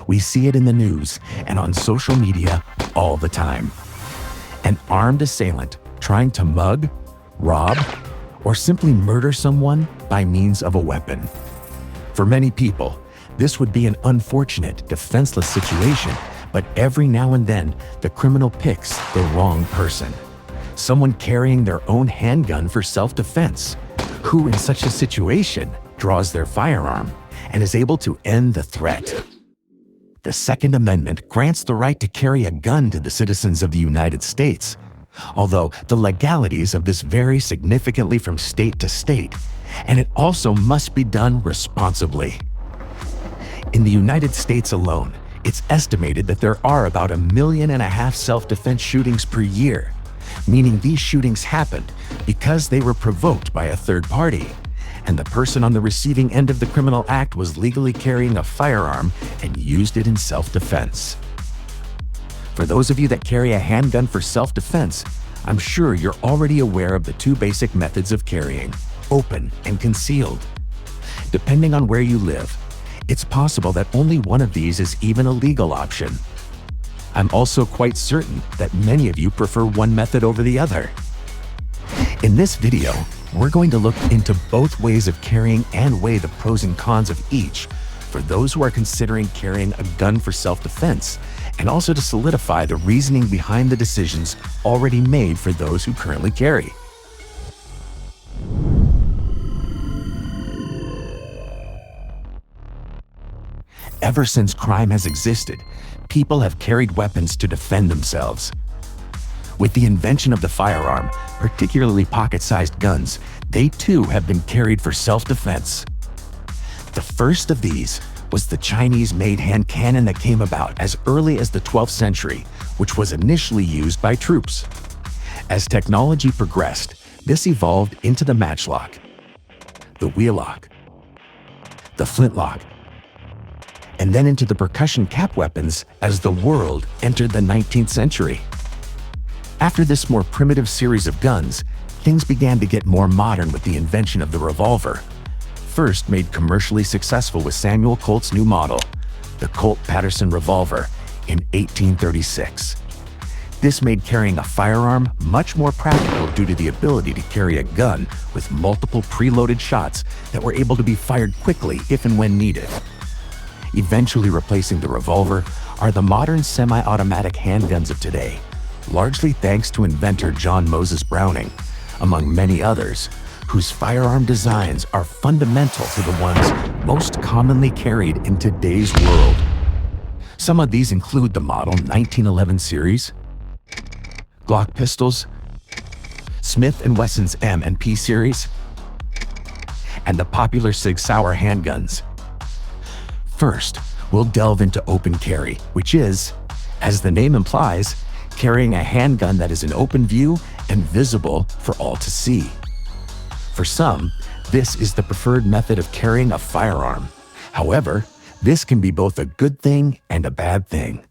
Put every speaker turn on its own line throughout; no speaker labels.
We see it in the news and on social media all the time. An armed assailant trying to mug, rob, or simply murder someone by means of a weapon. For many people, this would be an unfortunate, defenseless situation, but every now and then, the criminal picks the wrong person. Someone carrying their own handgun for self-defense, who in such a situation draws their firearm and is able to end the threat. The Second Amendment grants the right to carry a gun to the citizens of the United States, although the legalities of this vary significantly from state to state, and it also must be done responsibly. In the United States alone, it's estimated that there are about 1.5 million self-defense shootings per year, meaning these shootings happened because they were provoked by a third party, and the person on the receiving end of the criminal act was legally carrying a firearm and used it in self-defense. For those of you that carry a handgun for self-defense, I'm sure you're already aware of the two basic methods of carrying, open and concealed. Depending on where you live, it's possible that only one of these is even a legal option. I'm also quite certain that many of you prefer one method over the other. In this video, we're going to look into both ways of carrying and weigh the pros and cons of each for those who are considering carrying a gun for self-defense, and also to solidify the reasoning behind the decisions already made for those who currently carry. Ever since crime has existed, people have carried weapons to defend themselves. With the invention of the firearm, particularly pocket-sized guns, they too have been carried for self-defense. The first of these was the Chinese-made hand cannon that came about as early as the 12th century, which was initially used by troops. As technology progressed, this evolved into the matchlock, the wheellock, the flintlock, and then into the percussion cap weapons as the world entered the 19th century. After this more primitive series of guns, things began to get more modern with the invention of the revolver, first made commercially successful with Samuel Colt's new model, the Colt Patterson revolver, in 1836. This made carrying a firearm much more practical due to the ability to carry a gun with multiple preloaded shots that were able to be fired quickly if and when needed. Eventually replacing the revolver are the modern semi-automatic handguns of today, largely thanks to inventor John Moses Browning, among many others, whose firearm designs are fundamental to the ones most commonly carried in today's world. Some of these include the model 1911 series, Glock pistols, Smith & Wesson's M&P series, and the popular Sig Sauer handguns. First, we'll delve into open carry, which is, as the name implies, carrying a handgun that is in open view and visible for all to see. For some, this is the preferred method of carrying a firearm. However, this can be both a good thing and a bad thing.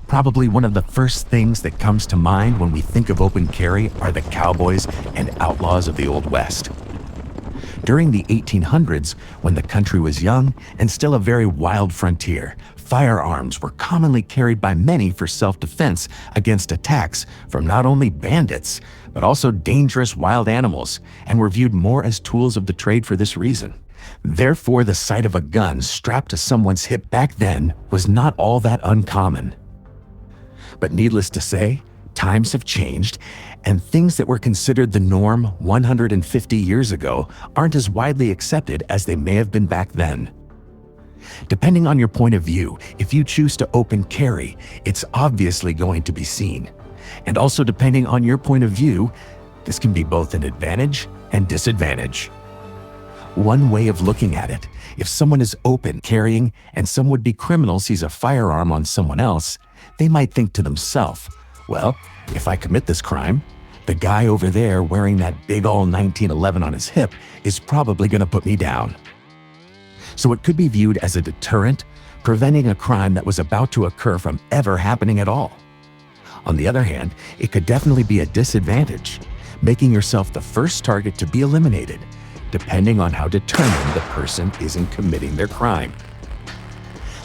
Probably one of the first things that comes to mind when we think of open carry are the cowboys and outlaws of the Old West. During the 1800s, when the country was young and still a very wild frontier, firearms were commonly carried by many for self-defense against attacks from not only bandits, but also dangerous wild animals, and were viewed more as tools of the trade for this reason. Therefore, the sight of a gun strapped to someone's hip back then was not all that uncommon. But needless to say, times have changed, and things that were considered the norm 150 years ago aren't as widely accepted as they may have been back then. Depending on your point of view, if you choose to open carry, it's obviously going to be seen. And also depending on your point of view, this can be both an advantage and disadvantage. One way of looking at it, if someone is open carrying and some would-be criminal sees a firearm on someone else, they might think to themselves, well, if I commit this crime, the guy over there wearing that big ol' 1911 on his hip is probably going to put me down. So it could be viewed as a deterrent, preventing a crime that was about to occur from ever happening at all. On the other hand, it could definitely be a disadvantage, making yourself the first target to be eliminated, depending on how determined the person is in committing their crime.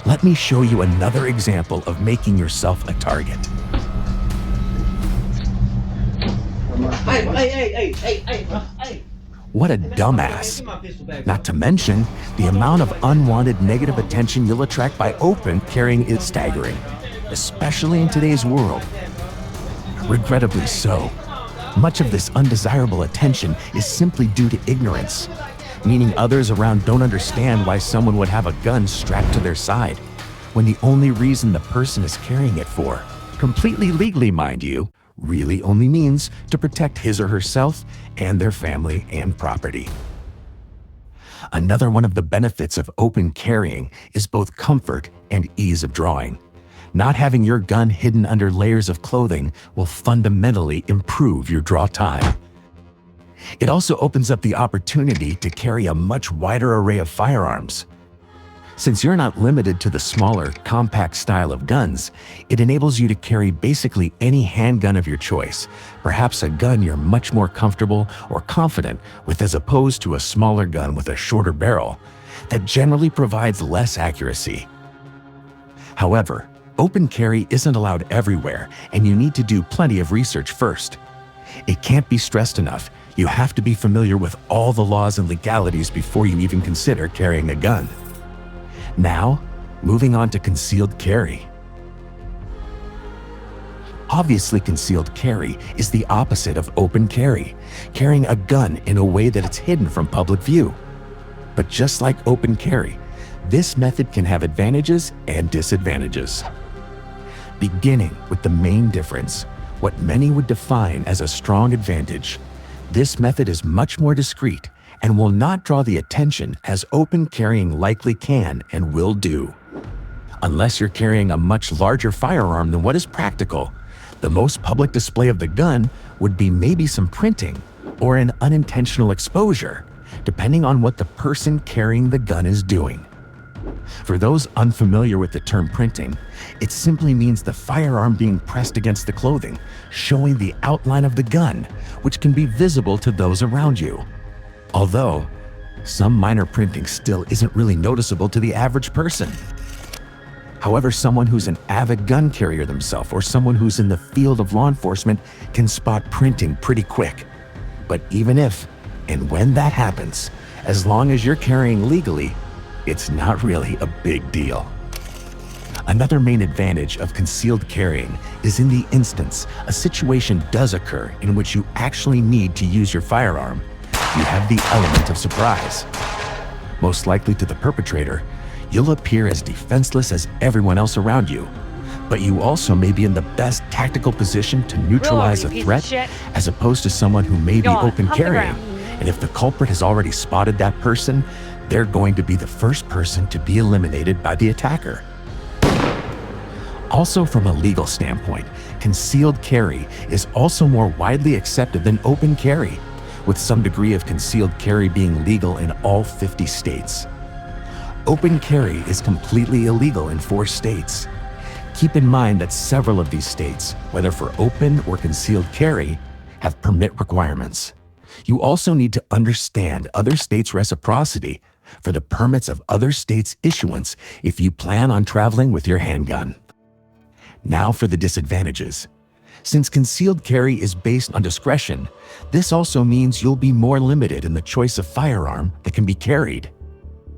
Let me show you another example of making yourself a target. What a dumbass. Not to mention, the amount of unwanted negative attention you'll attract by open carrying is staggering, especially in today's world. Regrettably so, much of this undesirable attention is simply due to ignorance, meaning others around don't understand why someone would have a gun strapped to their side, when the only reason the person is carrying it for, completely legally mind you, really only means to protect his or herself and their family and property. Another one of the benefits of open carrying is both comfort and ease of drawing. Not having your gun hidden under layers of clothing will fundamentally improve your draw time. It also opens up the opportunity to carry a much wider array of firearms. Since you're not limited to the smaller, compact style of guns, it enables you to carry basically any handgun of your choice, perhaps a gun you're much more comfortable or confident with as opposed to a smaller gun with a shorter barrel that generally provides less accuracy. However, open carry isn't allowed everywhere, and you need to do plenty of research first. It can't be stressed enough. You have to be familiar with all the laws and legalities before you even consider carrying a gun. Now, moving on to concealed carry. Obviously, concealed carry is the opposite of open carry, carrying a gun in a way that it's hidden from public view. But just like open carry, this method can have advantages and disadvantages. Beginning with the main difference, what many would define as a strong advantage, this method is much more discreet and will not draw the attention as open carrying likely can and will do. Unless you're carrying a much larger firearm than what is practical, the most public display of the gun would be maybe some printing or an unintentional exposure, depending on what the person carrying the gun is doing. For those unfamiliar with the term printing, it simply means the firearm being pressed against the clothing, showing the outline of the gun, which can be visible to those around you. Although, some minor printing still isn't really noticeable to the average person. However, someone who's an avid gun carrier themselves or someone who's in the field of law enforcement can spot printing pretty quick. But even if and when that happens, as long as you're carrying legally, it's not really a big deal. Another main advantage of concealed carrying is in the instance a situation does occur in which you actually need to use your firearm, you have the element of surprise. Most likely to the perpetrator, you'll appear as defenseless as everyone else around you, but you also may be in the best tactical position to neutralize a threat as opposed to someone who may be open carrying. And if the culprit has already spotted that person, they're going to be the first person to be eliminated by the attacker. Also, from a legal standpoint, concealed carry is also more widely accepted than open carry, with some degree of concealed carry being legal in all 50 states. Open carry is completely illegal in 4 states. Keep in mind that several of these states, whether for open or concealed carry, have permit requirements. You also need to understand other states' reciprocity for the permits of other states' issuance if you plan on traveling with your handgun. Now for the disadvantages. Since concealed carry is based on discretion, this also means you'll be more limited in the choice of firearm that can be carried.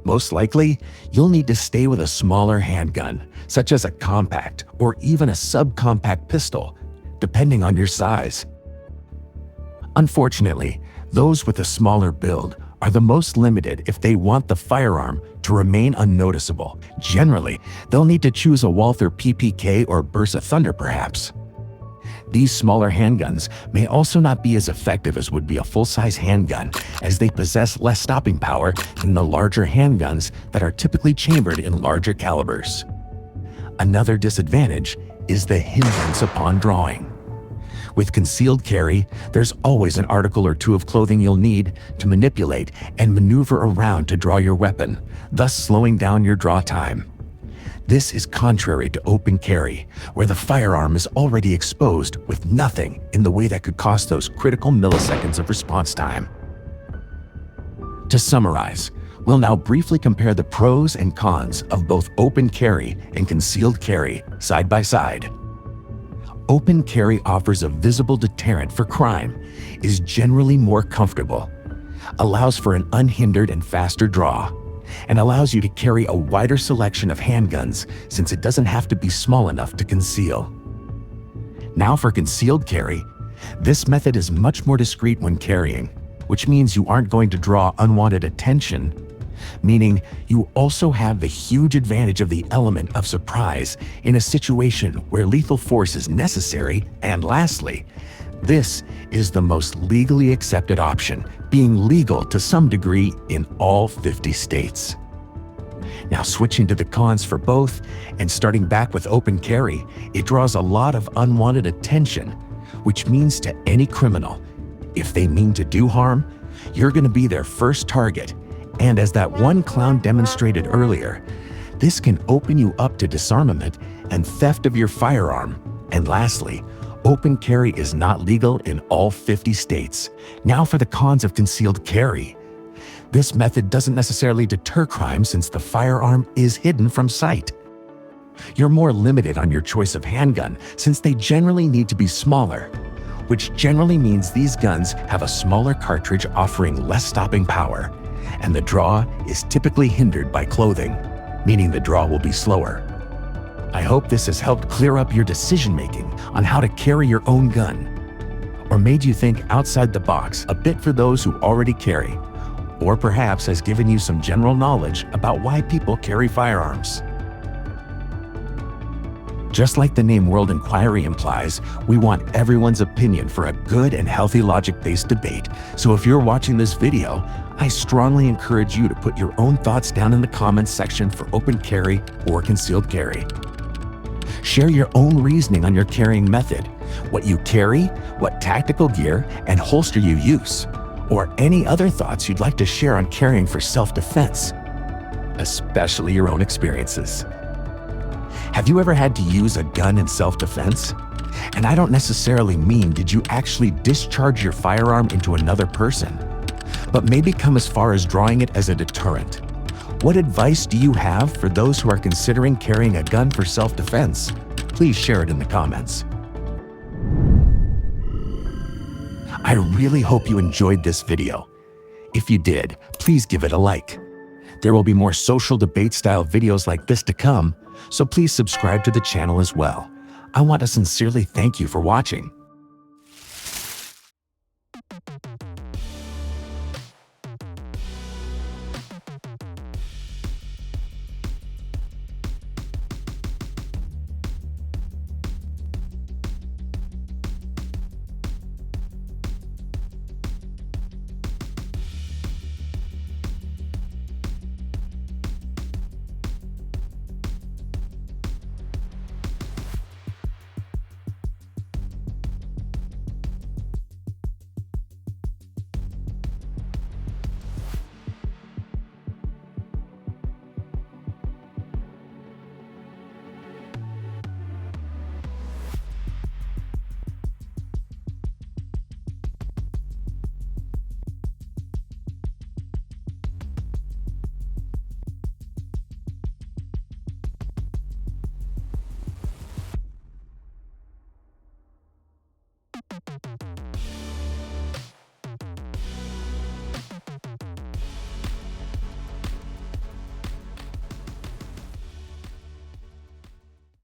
Most likely, you'll need to stay with a smaller handgun, such as a compact or even a subcompact pistol, depending on your size. Unfortunately, those with a smaller build are the most limited if they want the firearm to remain unnoticeable. Generally, they'll need to choose a Walther PPK or Bersa Thunder perhaps. These smaller handguns may also not be as effective as would be a full-size handgun, as they possess less stopping power than the larger handguns that are typically chambered in larger calibers. Another disadvantage is the hindrance upon drawing. With concealed carry, there's always an article or two of clothing you'll need to manipulate and maneuver around to draw your weapon, thus slowing down your draw time. This is contrary to open carry, where the firearm is already exposed with nothing in the way that could cost those critical milliseconds of response time. To summarize, We'll now briefly compare the pros and cons of both open carry and concealed carry side by side. Open carry offers a visible deterrent for crime, is generally more comfortable, allows for an unhindered and faster draw, and allows you to carry a wider selection of handguns since it doesn't have to be small enough to conceal. Now for concealed carry, this method is much more discreet when carrying, which means you aren't going to draw unwanted attention, meaning you also have the huge advantage of the element of surprise in a situation where lethal force is necessary, and lastly, this is the most legally accepted option, being legal to some degree in all 50 states. Now switching to the cons for both, and starting back with open carry, it draws a lot of unwanted attention, which means to any criminal, if they mean to do harm, you're going to be their first target. And as that one clown demonstrated earlier, this can open you up to disarmament and theft of your firearm. And lastly, open carry is not legal in all 50 states. Now for the cons of concealed carry. This method doesn't necessarily deter crime since the firearm is hidden from sight. You're more limited on your choice of handgun since they generally need to be smaller, which generally means these guns have a smaller cartridge offering less stopping power, and the draw is typically hindered by clothing, meaning the draw will be slower. I hope this has helped clear up your decision-making on how to carry your own gun, or made you think outside the box a bit for those who already carry, or perhaps has given you some general knowledge about why people carry firearms. Just like the name World Inquiry implies, we want everyone's opinion for a good and healthy logic-based debate. So if you're watching this video, I strongly encourage you to put your own thoughts down in the comments section for open carry or concealed carry. Share your own reasoning on your carrying method, what you carry, what tactical gear and holster you use, or any other thoughts you'd like to share on carrying for self-defense, especially your own experiences. Have you ever had to use a gun in self-defense? And I don't necessarily mean did you actually discharge your firearm into another person, but maybe come as far as drawing it as a deterrent. What advice do you have for those who are considering carrying a gun for self-defense? Please share it in the comments. I really hope you enjoyed this video. If you did, please give it a like. There will be more social debate style videos like this to come, so please subscribe to the channel as well. I want to sincerely thank you for watching.